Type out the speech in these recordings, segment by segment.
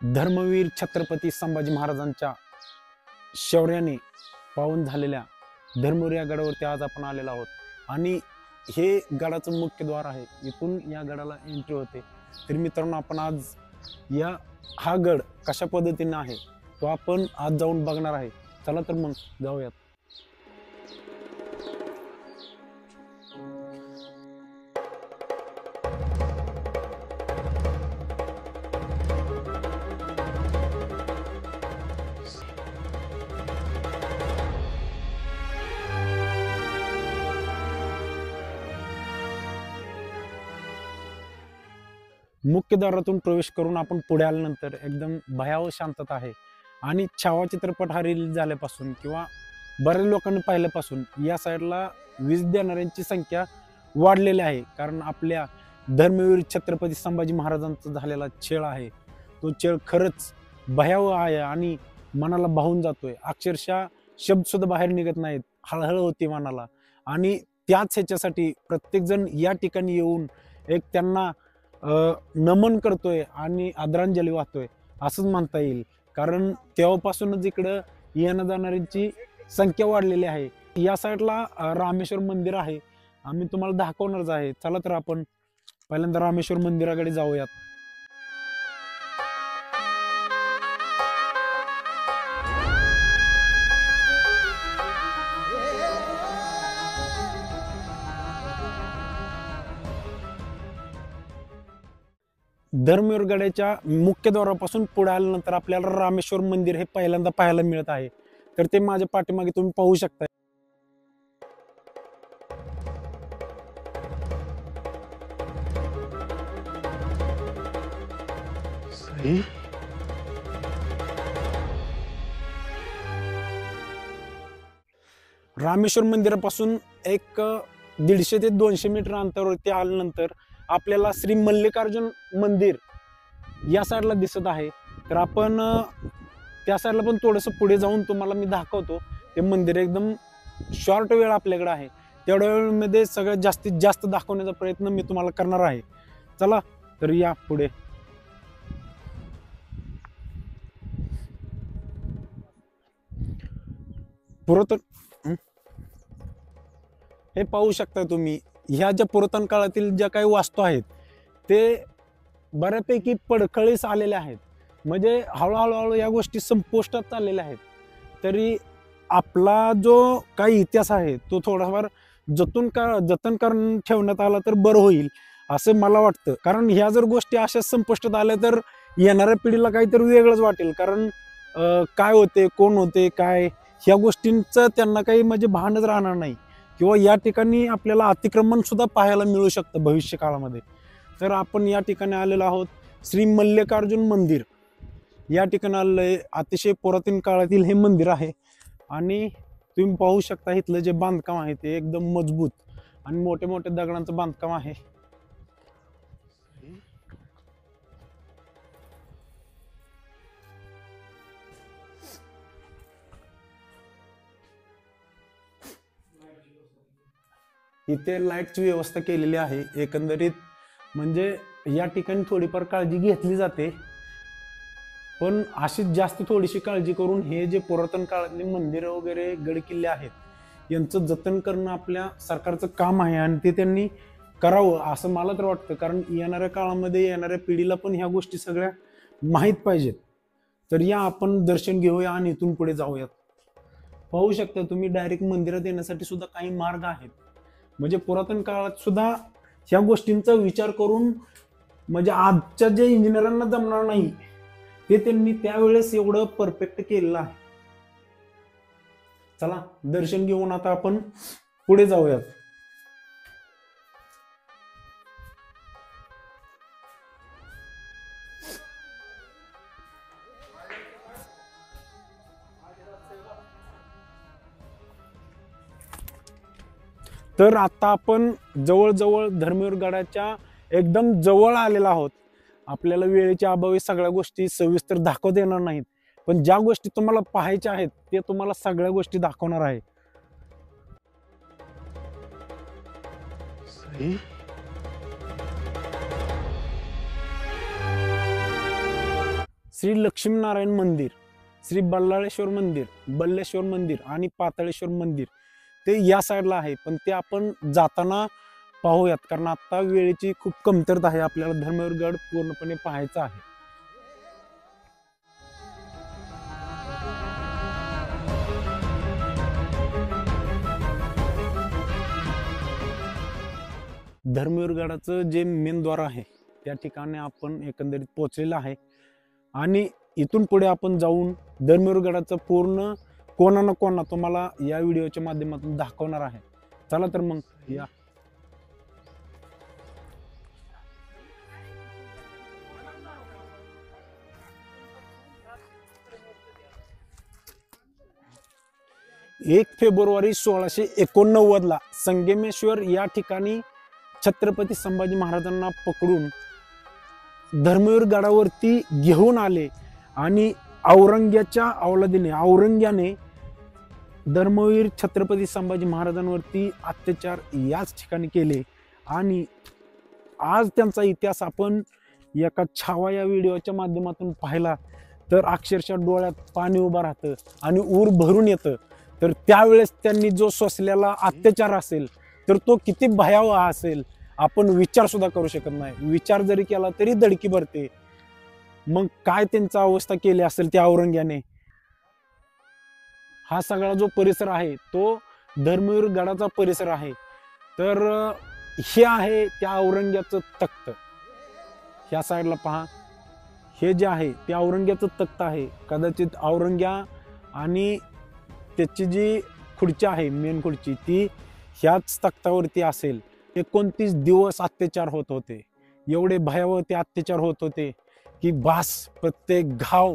धर्मवीर छत्रपती संभाजी महाराजांच्या शौर्याने पावन झालेल्या धर्मवीर या गडावरती आज आपण आलेलो आहोत आणि हे गडाचं मुख्य द्वार आहे. इथून या गडाला एंट्री होते. तर मित्रांनो, आपण आज हा गड कशा पद्धतीने आहे तो आपण आज जाऊन बघणार आहे. चला तर मग जाऊयात. मुख्य द्वारातून प्रवेश करून आपण पुढे आल्यानंतर एकदम भयावह शांतता आहे आणि छावा चित्रपट हा रिलीज झाल्यापासून किंवा बऱ्याच लोकांनी पाहिल्यापासून या साईडला वीज देणाऱ्यांची संख्या वाढलेली आहे. कारण आपल्या धर्मवीर छत्रपती संभाजी महाराजांचा झालेला छळ आहे तो छळ खरंच भयावह आहे आणि मनाला भावून जातोय. अक्षरशः शब्द सुद्धा बाहेर निघत नाहीत, हळहळ होती मनाला. आणि त्याच ह्याच्यासाठी प्रत्येक जण या ठिकाणी येऊन एक त्यांना नमन करतोय आणि आदरांजली वाहतोय असंच म्हणता येईल. कारण तेव्हापासूनच इकडं येणं जाणाऱ्यांची संख्या वाढलेली आहे. या साईडला रामेश्वर मंदिर आहे, आम्ही तुम्हाला दाखवणारच आहे. चला तर आपण पहिल्यांदा रामेश्वर मंदिराकडे जाऊयात. धर्मवीर गडाच्या मुख्य द्वारापासून पुढे आल्यानंतर आपल्याला रामेश्वर मंदिर हे पहिल्यांदा पाहायला मिळत आहे. तर ते माझ्या पाठीमागे तुम्ही पाहू शकता. रामेश्वर मंदिरापासून एक 150 ते 200 मीटर अंतरावरती आल्यानंतर आपल्याला श्री मल्लिकार्जुन मंदिर या साईडला दिसत आहे. तर आपण त्या साईडला पण थोडंसं पुढे जाऊन तुम्हाला मी दाखवतो. ते मंदिर एकदम शॉर्ट वेळ आपल्याकडे आहे, तेवढ्या वेळेमध्ये सगळ्यात जास्तीत जास्त दाखवण्याचा प्रयत्न मी तुम्हाला करणार आहे. चला तर या पुढे. पुरातन हे पाहू शकता तुम्ही. ह्या ज्या पुरातन काळातील ज्या काही वास्तू आहेत ते बऱ्यापैकी पडखळीस आलेल्या आहेत. म्हणजे हळूहळू या गोष्टी संपुष्टात चाललेल्या आहेत. तरी आपला जो काही इतिहास आहे तो थोडाफार जतन करून ठेवण्यात आला तर बरं होईल असं मला वाटतं. कारण ह्या जर गोष्टी अशा संपुष्टात आल्या तर येणाऱ्या पिढीला काहीतरी वेगळंच वाटेल. कारण काय होते, कोण होते, काय ह्या गोष्टींचं त्यांना काही म्हणजे भानच राहणार नाही. किंवा या ठिकाणी आपल्याला अतिक्रमण सुद्धा पाहायला मिळू शकतं भविष्य काळामध्ये. तर आपण या ठिकाणी आलेलो आहोत. श्री मल्लिकार्जुन मंदिर या ठिकाणी आलेलं आहे. अतिशय पुरातन काळातील हे मंदिर आहे आणि तुम्ही पाहू शकता इथलं जे बांधकाम आहे ते एकदम मजबूत आणि मोठे मोठे दगडांचं बांधकाम आहे. इथे लाईटची व्यवस्था केलेली आहे. एकंदरीत म्हणजे या ठिकाणी थोडीफार काळजी घेतली जाते, पण अशीच जास्त थोडीशी काळजी करून हे जे पुरातन काळातले मंदिरं वगैरे गड किल्ले आहेत यांचं जतन करणं आपल्या सरकारचं काम आहे आणि ते त्यांनी करावं असं मला तर वाटतं. कारण येणाऱ्या काळामध्ये येणाऱ्या पिढीला पण ह्या गोष्टी सगळ्या माहीत पाहिजेत. तर या आपण दर्शन घेऊया आणि इथून पुढे जाऊयात. पाहू शकता तुम्ही डायरेक्ट मंदिरात येण्यासाठी सुद्धा काही मार्ग आहेत. म्हणजे पुरातन काळात सुद्धा ह्या गोष्टींचा विचार करून म्हणजे आजच्या जे इंजिनियरांना जमणार नाही ते त्यांनी त्यावेळेस एवढं परफेक्ट केलेलं आहे. चला दर्शन घेऊन आता आपण पुढे जाऊयात. तर आता आपण जवळजवळ धर्मवीर गडाच्या एकदम जवळ आलेला आहोत. आपल्याला वेळेच्या अभावी सगळ्या गोष्टी सविस्तर दाखवता येणार नाहीत, पण ज्या गोष्टी तुम्हाला पाहायच्या आहेत ते तुम्हाला सगळ्या गोष्टी दाखवणार आहे. श्री लक्ष्मीनारायण मंदिर, श्री बल्लाळेश्वर मंदिर, बल्लेश्वर मंदिर आणि पाताळेश्वर मंदिर ते या साईडला आहे, पण ते आपण जाताना पाहूयात, कारण आता वेळेची खूप कमतरता आहे, आपल्याला धर्मवीर गड पूर्णपणे पाहायचा आहे. धर्मवीर गडाचं जे मेन द्वार आहे त्या ठिकाणी आपण एकंदरीत पोहोचलेलं आहे आणि इथून पुढे आपण जाऊन धर्मवीर गडाचं पूर्ण कोणा ना कोणा तुम्हाला या व्हिडिओच्या माध्यमातून दाखवणार आहे. चला तर मग या. एक फेब्रुवारी 1689 संगमेश्वर या ठिकाणी छत्रपती संभाजी महाराजांना पकडून धर्मवीर गडावरती घेऊन आले आणि औरंग्याच्या अवलादीने औरंग्याने धर्मवीर छत्रपती संभाजी महाराजांवरती अत्याचार याच ठिकाणी केले आणि आज त्यांचा इतिहास आपण एका छावा या व्हिडिओच्या माध्यमातून पाहिला तर अक्षरशः डोळ्यात पाणी उभं राहतं आणि ऊर भरून येतं. तर त्यावेळेस त्यांनी जो सोसलेला अत्याचार असेल तर तो किती भयावह असेल आपण विचार सुद्धा करू शकत नाही. विचार जरी केला तरी धडकी भरते. मग काय त्यांची अवस्था केली असेल त्या औरंग्याने. हा सगळा जो परिसर आहे तो धर्मवीर गडाचा परिसर आहे. तर हे आहे त्या औरंग्याचं तख्त. ह्या साईडला पहा, हे जे आहे ते औरंग्याचं तख्त आहे. कदाचित औरंग्या आणि त्याची जी खुर्ची आहे मेन खुर्ची ती ह्याच तख्तावरती असेल. 29 दिवस अत्याचार होत होते. एवढे भयावह ते अत्याचार होत होते की बास प्रत्येक घाव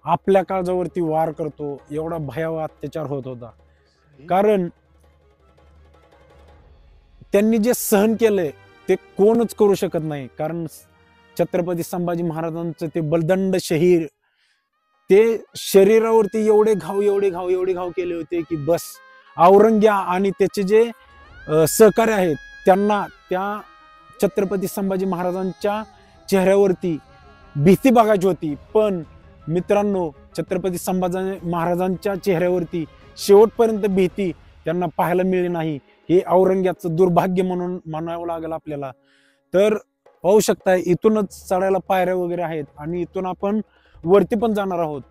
आपल्या काळजावरती वार करतो, एवढा भयावह अत्याचार होत होता. कारण त्यांनी जे सहन केलंय ते कोणच करू शकत नाही. कारण छत्रपती संभाजी महाराजांचं ते बलदंड शरीर, ते शरीरावरती एवढे घाव केले होते की बस औरंग्या आणि त्याचे जे सहकारी आहेत त्यांना त्या छत्रपती संभाजी महाराजांच्या चेहऱ्यावरती भीती बघायची होती. पण मित्रांनो, छत्रपती संभाजी महाराजांच्या चेहऱ्यावरती शेवटपर्यंत भीती त्यांना पाहायला मिळाली नाही. हे औरंग्याचं दुर्भाग्य म्हणून म्हणावं लागेल आपल्याला. तर पाहू शकताय इथूनच चढायला पायऱ्या वगैरे आहेत आणि इथून आपण वरती पण जाणार आहोत.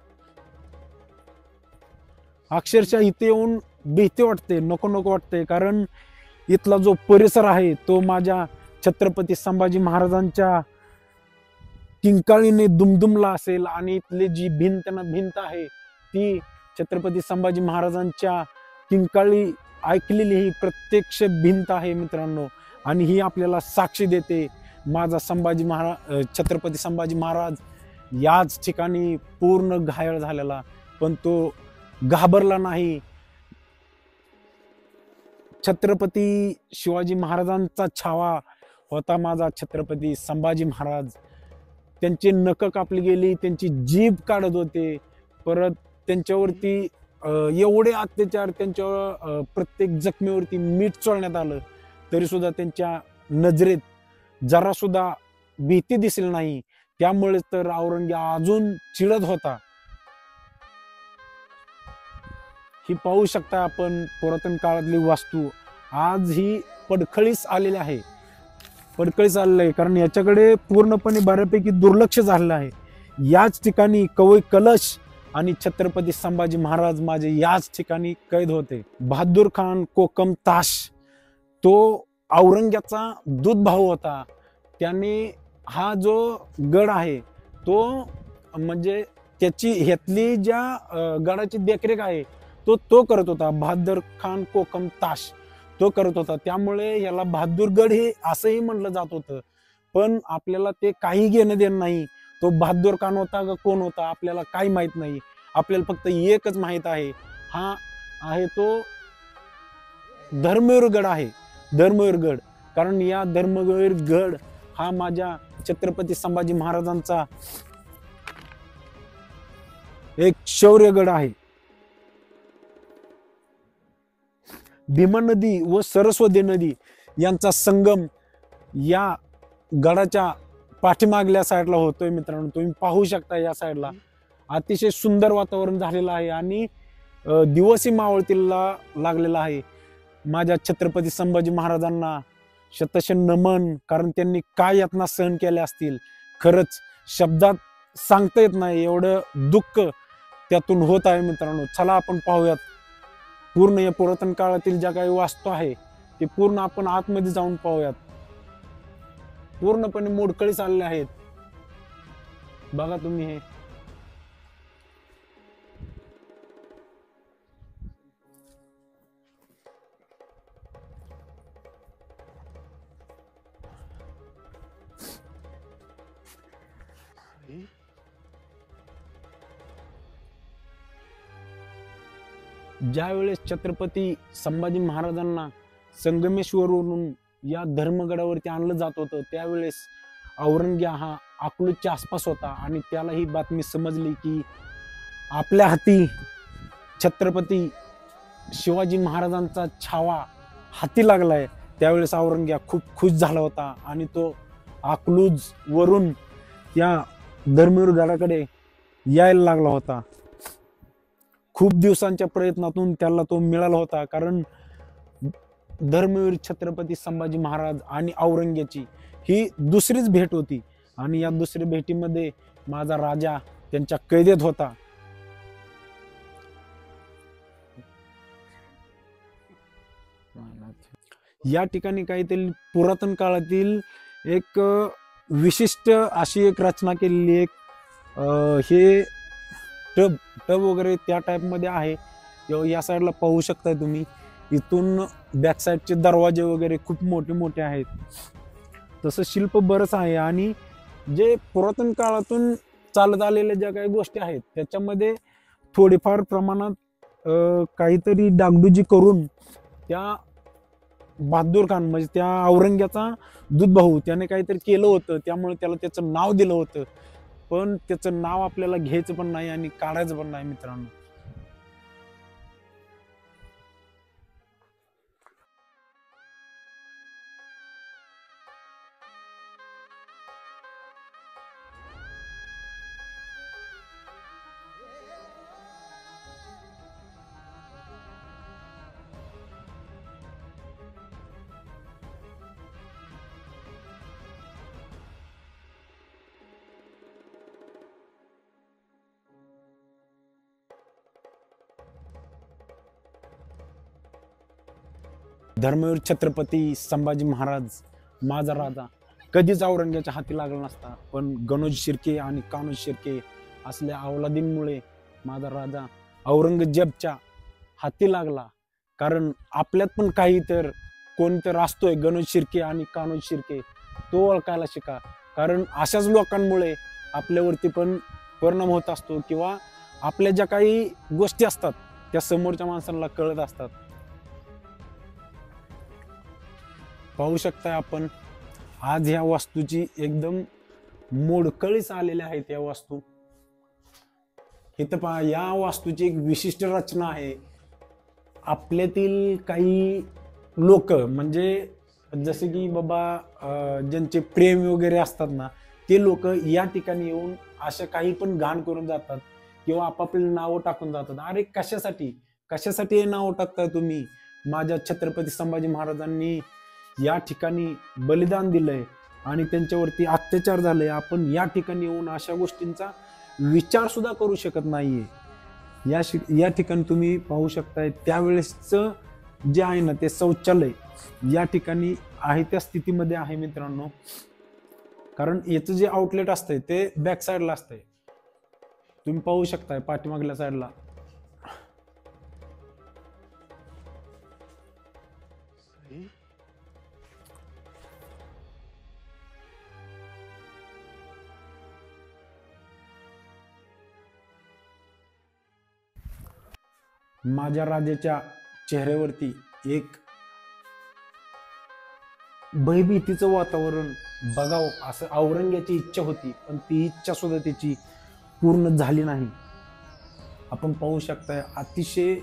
अक्षरशः इथे येऊन भीती वाटते, नको नको वाटते. कारण इथला जो परिसर आहे तो माझ्या छत्रपती संभाजी महाराजांच्या किंकाळीने दुमदुमला असेल आणि इथली जी भिंत आहे ती छत्रपती संभाजी महाराजांच्या किंकाळी ऐकलेली ही प्रत्यक्ष भिंत आहे मित्रांनो. आणि ही आपल्याला साक्षी देते माझा छत्रपती संभाजी महाराज याच ठिकाणी पूर्ण घायल झालेला, पण तो घाबरला नाही. छत्रपती शिवाजी महाराजांचा छावा होता माझा छत्रपती संभाजी महाराज. त्यांची नख कापली गेली, त्यांची जीभ काढत होते, परत त्यांच्यावरती एवढे अत्याचार, त्यांच्या प्रत्येक जखमेवरती मीठ चोळण्यात आलं तरी सुद्धा त्यांच्या नजरेत जरा सुद्धा भीती दिसली नाही. त्यामुळे तर औरंग्या अजून चिडत होता. ही पाहू शकता आपण पुरातन काळातली वास्तू आज ही पडखळीस आलेली आहे. पडखळीस आलेलं आहे कारण याच्याकडे पूर्णपणे बऱ्यापैकी दुर्लक्ष झालेलं आहे. याच ठिकाणी कवई कलश आणि छत्रपती संभाजी महाराज माझे याच ठिकाणी कैद होते. बहादूर खान कोकम ताश तो औरंग्याचा दूध भाऊ होता. त्याने हा जो गड आहे तो म्हणजे त्याची ह्यातली ज्या गडाची देखरेख आहे तो करत होता. बहादूर खान कोकम ताश तो करत होता. त्यामुळे याला बहादूरगड हे असंही म्हणलं जात होतं. पण आपल्याला ते काही घेणं देणं नाही. तो बहादूर खान होता का कोण होता आपल्याला काही माहित नाही. आपल्याला फक्त एकच माहित आहे, हा आहे तो धर्मवीर गड आहे. धर्मवीर गड, कारण या धर्मवीर गड हा माझ्या छत्रपती संभाजी महाराजांचा एक शौर्यगड आहे. भीमा नदी व सरस्वती नदी यांचा संगम या गडाच्या पाठीमागल्या साईडला होतोय मित्रांनो. तुम्ही पाहू शकता या साईडला अतिशय सुंदर वातावरण झालेलं आहे आणि दिवसही मावळतीला लागलेला आहे. माझ्या छत्रपती संभाजी महाराजांना शतश नमन, कारण त्यांनी काय यातना सहन केल्या असतील खरंच शब्दात सांगता येत नाही, एवढं दुःख त्यातून होत आहे मित्रांनो. चला आपण पाहूयात पूर्ण या पुरातन काळातील ज्या काही वास्तू आहे ते पूर्ण आपण आतमध्ये जाऊन पाहूयात. पूर्णपणे मोडकळी चालले आहेत बघा तुम्ही. हे ज्या वेळेस छत्रपती संभाजी महाराजांना संगमेश्वरवरून या धर्मगडावरती आणलं जात होतं त्यावेळेस औरंग्या हा अकलूजच्या आसपास होता आणि त्याला ही बातमी समजली की आपल्या हाती छत्रपती शिवाजी महाराजांचा छावा हाती लागलाय. त्यावेळेस औरंग्या खूप खुश झाला होता आणि तो अकलूज वरून त्या धर्मवीर गडाकडे यायला लागला होता. खूप दिवसांच्या प्रयत्नातून त्याला तो मिळाला होता, कारण धर्मवीर छत्रपती संभाजी महाराज आणि औरंग्याची ही दुसरीच भेट होती आणि या दुसऱ्या भेटीमध्ये माझा राजा त्यांच्या कैदेत होता. या ठिकाणी काहीतरी पुरातन काळातील एक विशिष्ट अशी एक रचना केलेली एक हे टब टब वगैरे त्या टाइप मध्ये आहे. या साईडला पाहू शकताय तुम्ही. इथून बॅक साईडचे दरवाजे वगैरे खूप मोठे मोठे आहेत. तसं शिल्प बरंच आहे आणि जे पुरातन काळातून चालत आलेल्या ज्या काही गोष्टी आहेत त्याच्यामध्ये थोडीफार प्रमाणात काहीतरी डागडुजी करून त्या बहादूर खान म्हणजे त्या औरंग्याचा दूध भाऊ त्याने काहीतरी केलं होतं, त्यामुळे त्याला त्याचं नाव दिलं होतं. पण त्याचं नाव आपल्याला घ्यायचं पण नाही आणि काढायचं पण नाही मित्रांनो. धर्मवीर छत्रपती संभाजी महाराज माझा राजा कधीच औरंग्याच्या हाती लागला नसता, पण गणोजी शिर्के आणि कान्होजी शिर्के असल्या अवलादींमुळे माझा राजा औरंगजेबच्या हाती लागला. कारण आपल्यात पण काही तर कोणतर असतोय गणोजी शिर्के आणि कान्होजी शिर्के, तो ओळखायला शिका. कारण अशाच लोकांमुळे आपल्यावरती पण परिणाम होत असतो किंवा आपल्या ज्या काही गोष्टी असतात त्या समोरच्या माणसांना कळत असतात. पाहू शकताय आपण आज ह्या वास्तूची एकदम मोडकळीस आलेल्या आहेत या वास्तू. इथं पहा, या वास्तूची एक विशिष्ट रचना आहे. आपल्यातील काही लोक म्हणजे जसे की बाबा ज्यांचे प्रेम वगैरे असतात ना, ते लोक या ठिकाणी येऊन अशा काही पण घाण करून जातात किंवा आपापली नावं टाकून जातात. अरे कशासाठी कशासाठी हे नाव टाकताय तुम्ही? माझ्या छत्रपती संभाजी महाराजांनी या ठिकाणी बलिदान दिलंय आणि त्यांच्यावरती अत्याचार झाले. आपण या ठिकाणी येऊन अशा गोष्टींचा विचार सुद्धा करू शकत नाहीये. या ठिकाणी तुम्ही पाहू शकताय त्यावेळेसचं जे आहे ना ते शौचालय या ठिकाणी आहे त्या स्थितीमध्ये आहे मित्रांनो. कारण याचं जे आउटलेट असतंय ते बॅक साईडला असतंय. तुम्ही पाहू शकताय पाठीमागल्या साईडला. माझ्या राजाच्या चेहऱ्यावरती एक भयभीतीचं वातावरण बघावं असं औरंग्याची इच्छा होती, पण ती इच्छा सुद्धा त्याची पूर्ण झाली नाही. आपण पाहू शकताय अतिशय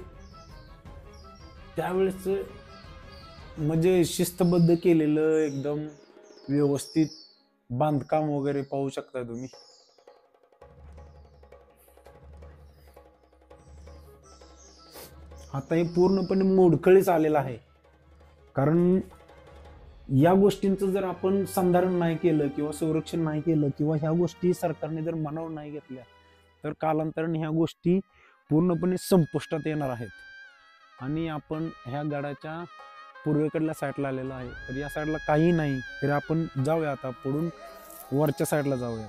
त्यावेळेस म्हणजे शिस्तबद्ध केलेलं एकदम व्यवस्थित बांधकाम वगैरे पाहू शकता तुम्ही. आता हे पूर्णपणे मोडकळीस आलेलं आहे. कारण या गोष्टींचं जर आपण संधारण नाही केलं किंवा संरक्षण नाही केलं किंवा ह्या गोष्टी सरकारने जर मनावर नाही घेतल्या तर कालांतराने ह्या गोष्टी पूर्णपणे संपुष्टात येणार आहेत. आणि आपण ह्या गडाच्या पूर्वेकडल्या साईडला आलेलो आहे. तर या साईडला काही नाही, तर आपण जाऊया आता पुढून वरच्या साईडला जाऊया.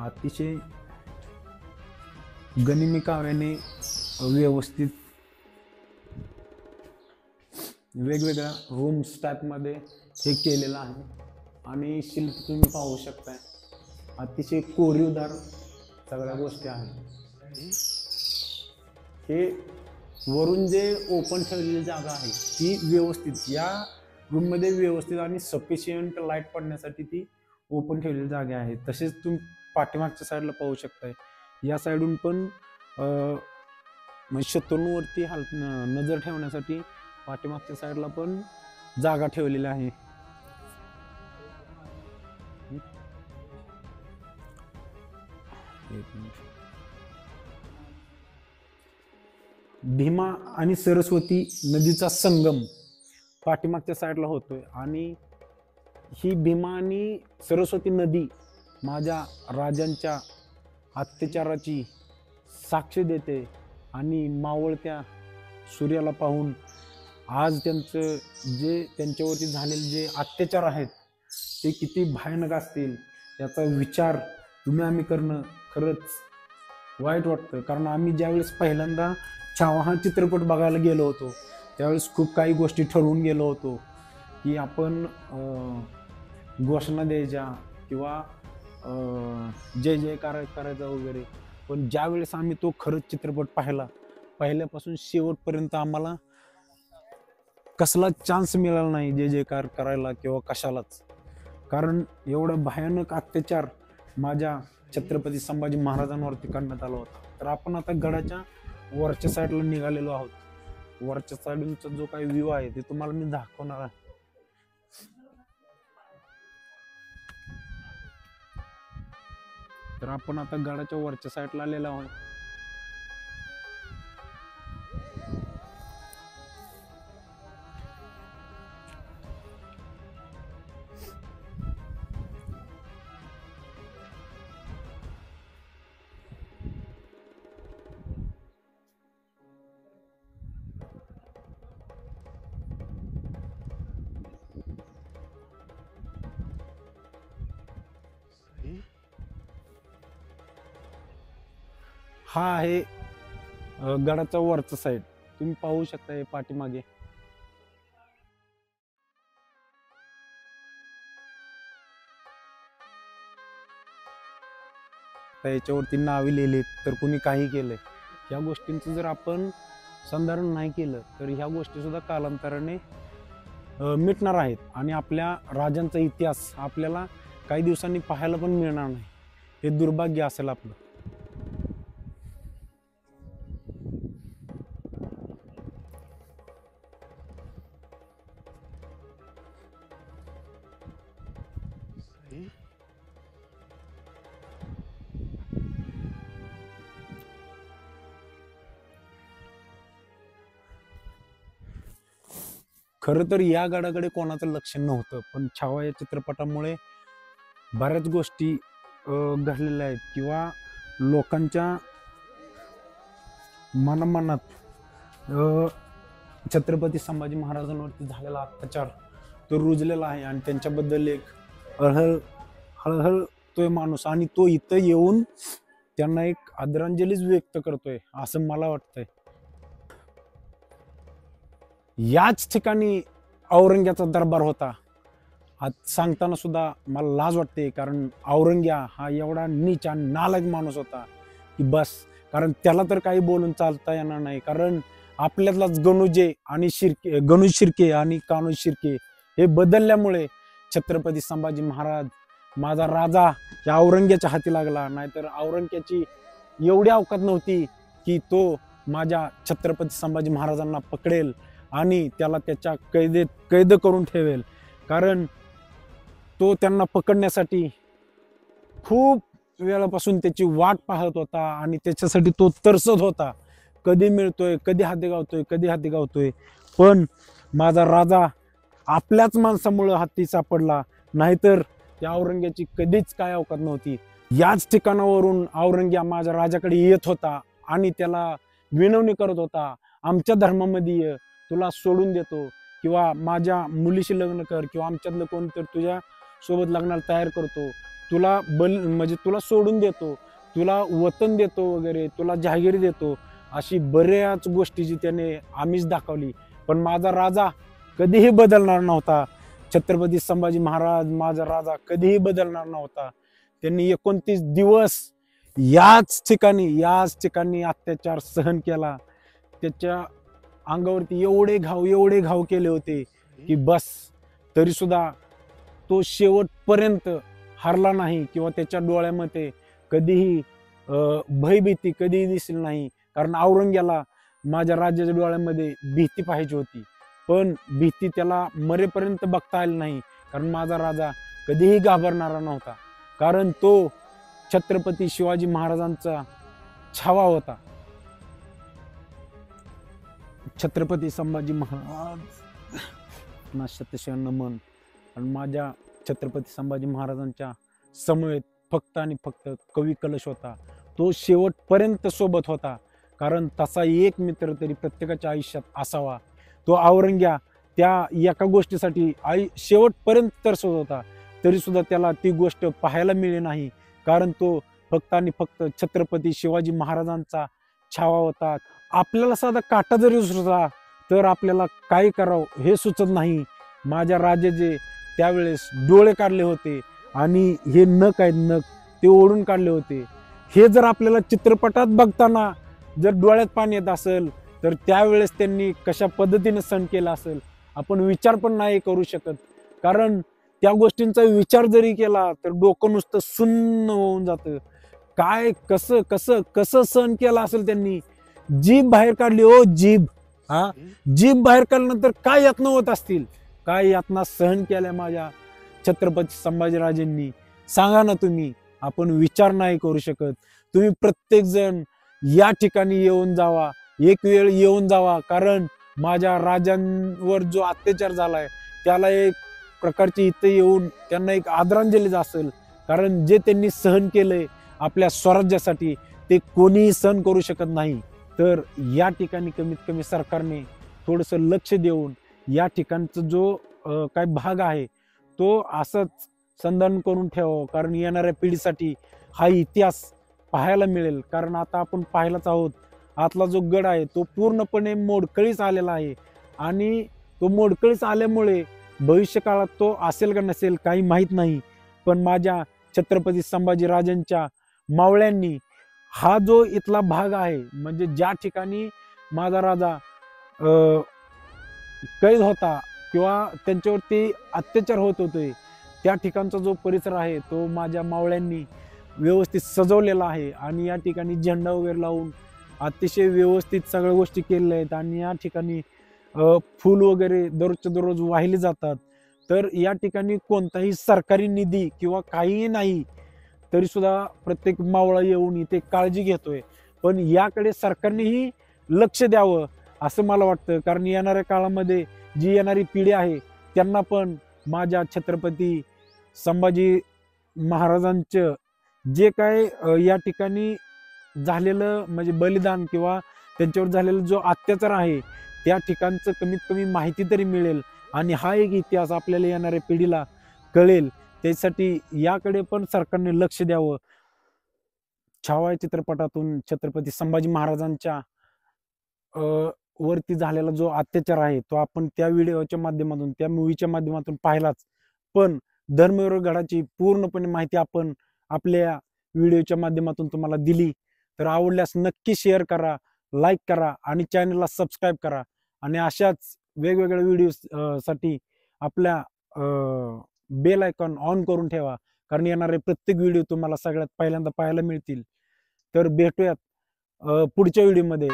अतिशय गनिमी काव्याने व्यवस्थित वेगवेगळ्या रूम्स टाईप मध्ये हे केलेलं आहे. आणि शिल्प तुम्ही पाहू शकताय, अतिशय कोरीवदार सगळ्या गोष्टी आहेत. हे वरून जे ओपन ठेवलेली जागा आहे ती व्यवस्थित या रूम मध्ये व्यवस्थित आणि सफिशियंट लाईट पडण्यासाठी ती ओपन ठेवलेली जागा आहे. तसेच तुम्ही पाठीमागच्या साईडला पाहू शकताय, या साईडून पण शत्रूंवरती नजर ठेवण्यासाठी पाठीमागच्या साईडला पण जागा ठेवलेली आहे. भीमा आणि सरस्वती नदीचा संगम पाठीमागच्या साईडला होतोय. आणि ही भीमा आणि सरस्वती नदी माझ्या राजांच्या अत्याचाराची साक्ष देते. आणि मावळत्या सूर्याला पाहून आज त्यांच्यावरती झालेले जे अत्याचार आहेत ते किती भयानक असतील याचा विचार तुम्ही आम्ही करणं खरंच वाईट वाटतं. कारण आम्ही ज्यावेळेस पहिल्यांदा छावा हा चित्रपट बघायला गेलो होतो त्यावेळेस खूप काही गोष्टी ठरवून गेलो होतो की आपण घोषणा द्यायच्या किंवा जय जयकार करायचा वगैरे. पण ज्यावेळेस आम्ही तो खरंच चित्रपट पाहिला, पहिल्यापासून शेवटपर्यंत आम्हाला कसला चान्स मिळाला नाही जय जयकार करायला किंवा कशालाच. कारण एवढा भयानक अत्याचार माझ्या छत्रपती संभाजी महाराजांवरती करण्यात आला होता. तर आपण आता गडाच्या वरच्या साईडला निघालेलो आहोत. वरच्या साईडचा जो काही व्ह्यू आहे ते तुम्हाला मी दाखवणार आहे. तर आपण आता गडाच्या वरच्या साईडला आलेलो आहोत. हा आहे गडाचा वरचा साईड. तुम्ही पाहू शकता हे पाठीमागे. याच्यावरती नावे लिहिलेत तर कुणी काही केलंय. या गोष्टींचं जर आपण संधारण नाही केलं तर ह्या गोष्टी सुद्धा कालांतराने मिटणार आहेत. आणि आपल्या राजांचा इतिहास आपल्याला काही दिवसांनी पाहायला पण मिळणार नाही. हे दुर्भाग्य असेल आपलं. खरं तर या गडाकडे कोणाचं लक्ष नव्हतं, पण छावा या चित्रपटामुळे बऱ्याच गोष्टी घडलेल्या आहेत किंवा लोकांच्या मनात छत्रपती संभाजी महाराजांवरती झालेला अत्याचार तो रुजलेला आहे. आणि त्यांच्याबद्दल एक हळहळतोय माणूस. आणि तो इथं येऊन त्यांना एक आदरांजलीच व्यक्त करतोय असं मला वाटतंय. याच ठिकाणी औरंग्याचा दरबार होता. आज सांगताना सुद्धा मला लाज वाटते. कारण औरंग्या हा एवढा नीच आणि नालायक माणूस होता की बस. कारण त्याला तर काही बोलून चालता येणार नाही. कारण आपल्यातलाच गणुज शिर्के आणि कान्होज शिर्के हे बदलल्यामुळे छत्रपती संभाजी महाराज माझा राजा या औरंग्याच्या हाती लागला. नाहीतर औरंग्याची एवढी अवकात नव्हती की तो माझ्या छत्रपती संभाजी महाराजांना पकडेल आणि त्याला त्याच्या कैद करून ठेवेल. कारण तो त्यांना पकडण्यासाठी खूप वेळापासून त्याची वाट पाहत होता आणि त्याच्यासाठी तो तरसत होता. कधी मिळतोय, कधी हाती गावतोय. पण माझा राजा आपल्याच माणसामुळं हाती सापडला, नाहीतर त्या औरंग्याची कधीच काय अवकात नव्हती. याच ठिकाणावरून औरंग्या माझ्या राजाकडे येत होता आणि त्याला विनवणी करत होता, आमच्या धर्मामध्ये ये, तुला सोडून देतो, किंवा माझ्या मुलीशी लग्न कर, किंवा आमच्यातलं कोण तर तुझ्या सोबत लग्नाला तयार करतो, तुला म्हणजे तुला सोडून देतो, तुला वतन देतो वगैरे, तुला जहागिरी देतो. अशी बऱ्याच गोष्टीची त्याने आमिष दाखवली. पण माझा राजा कधीही बदलणार नव्हता. छत्रपती संभाजी महाराज माझा राजा कधीही बदलणार नव्हता. त्यांनी 29 दिवस याच ठिकाणी अत्याचार सहन केला. त्याच्या अंगावरती एवढे घाव केले होते की बस, तरी सुद्धा तो शेवटपर्यंत हारला नाही, किंवा त्याच्या डोळ्यामध्ये कधीही भयभीती कधीही दिसली नाही. कारण औरंग्याला माझ्या राजाच्या डोळ्यामध्ये भीती पाहिजे होती, पण भीती त्याला मरेपर्यंत बघता आली नाही. कारण माझा राजा कधीही घाबरणारा नव्हता, कारण तो छत्रपती शिवाजी महाराजांचा छावा होता. छत्रपती संभाजी महाराज ना शतशः नमन. आणि माझ्या छत्रपती संभाजी महाराजांच्या समवेत फक्त आणि फक्त कवी कलश होता. तो शेवटपर्यंत सोबत होता, कारण तसा एक मित्र तरी प्रत्येकाच्या आयुष्यात असावा. तो औरंग्या त्या एका गोष्टीसाठी शेवटपर्यंत तरसत होता, तरी सुद्धा त्याला ती गोष्ट पाहायला मिळाली नाही, कारण तो फक्त आणि फक्त छत्रपती शिवाजी महाराजांचा छावा होता. आपल्याला साधा काटा जरी सुचला तर आपल्याला काय करावं हे सुचत नाही. माझ्या राजाचे त्यावेळेस डोळे काढले होते आणि हे नख ते ओढून काढले होते. हे जर आपल्याला चित्रपटात बघताना जर डोळ्यात पाणी येत असेल, तर त्यावेळेस त्यांनी कशा पद्धतीने सण केला असेल आपण विचार पण नाही करू शकत. कारण त्या गोष्टींचा विचार जरी केला तर डोकं नुसतं सुन्न होऊन जातं. काय कसं कसं कसं सण केला असेल त्यांनी. जीभ बाहेर काढली, ओ जीभ, जीभ बाहेर काढल्यानंतर काय यातना होत असतील, काय यातना सहन केल्या माझ्या छत्रपती संभाजीराजेंनी. सांगा ना तुम्ही. आपण विचार नाही करू शकत. तुम्ही प्रत्येक जण या ठिकाणी येऊन जावा, एक वेळ येऊन जावा. कारण माझ्या राजांवर जो अत्याचार झालाय त्याला एक प्रकारची इथे येऊन त्यांना एक आदरांजली असेल. कारण जे त्यांनी सहन केलंय आपल्या स्वराज्यासाठी ते कोणीही सहन करू शकत नाही. तर या ठिकाणी कमीत कमी सरकारने थोडंसं लक्ष देऊन या ठिकाणचा जो काही भाग आहे तो असंच संधान करून ठेवावं. कारण येणाऱ्या पिढीसाठी हा इतिहास पाहायला मिळेल. कारण आता आपण पाहिलाच आहोत, आतला जो गड आहे तो पूर्णपणे मोडकळीस आलेला आहे, आणि तो मोडकळीस आल्यामुळे भविष्य काळात तो असेल का नसेल काही माहीत नाही. पण माझ्या छत्रपती संभाजीराजांच्या मावळ्यांनी हा जो इथला भाग आहे, म्हणजे ज्या ठिकाणी माझा राजा कैद होता किंवा त्यांच्यावरती अत्याचार होत होते, त्या ठिकाणचा जो परिसर आहे तो माझ्या मावळ्यांनी व्यवस्थित सजवलेला आहे. आणि या ठिकाणी झेंडा वगैरे लावून अतिशय व्यवस्थित सगळ्या गोष्टी केलेल्या आहेत. आणि या ठिकाणी फूल वगैरे दररोजच्या दररोज वाहिले जातात. तर या ठिकाणी कोणताही सरकारी निधी किंवा काहीही नाही, तरी सुद्धा प्रत्येक मावळा येऊन इथे काळजी घेतोय. पण याकडे सरकारनेही लक्ष द्यावं असं मला वाटतं. कारण येणाऱ्या काळामध्ये जी येणारी पिढी आहे त्यांना पण माझ्या छत्रपती संभाजी महाराजांचं जे काय या ठिकाणी झालेलं म्हणजे बलिदान किंवा त्यांच्यावर झालेला जो अत्याचार आहे त्या ठिकाणचं कमीत कमी माहिती तरी मिळेल, आणि हा एक इतिहास आपल्याला येणाऱ्या पिढीला कळेल. त्यासाठी याकडे पण सरकारने लक्ष द्यावं. छावा चित्रपटातून छत्रपती संभाजी महाराजांच्या वरती झालेला जो अत्याचार आहे तो आपण त्या व्हिडिओच्या माध्यमातून, त्या मूवीच्या माध्यमातून पाहिलाच. पण धर्मवीर गडाची पूर्णपणे माहिती आपण आपल्या व्हिडिओच्या माध्यमातून तुम्हाला दिली. तर आवडल्यास नक्की शेअर करा, लाईक करा आणि चॅनलला सबस्क्राईब करा. आणि अशाच वेगवेगळ्या व्हिडिओ साठी आपल्या बेल आयकॉन ऑन करून ठेवा. कारण येणारे प्रत्येक व्हिडिओ तुम्हाला सगळ्यात पहिल्यांदा पाहायला मिळतील. तर भेटूयात पुढच्या व्हिडिओमध्ये.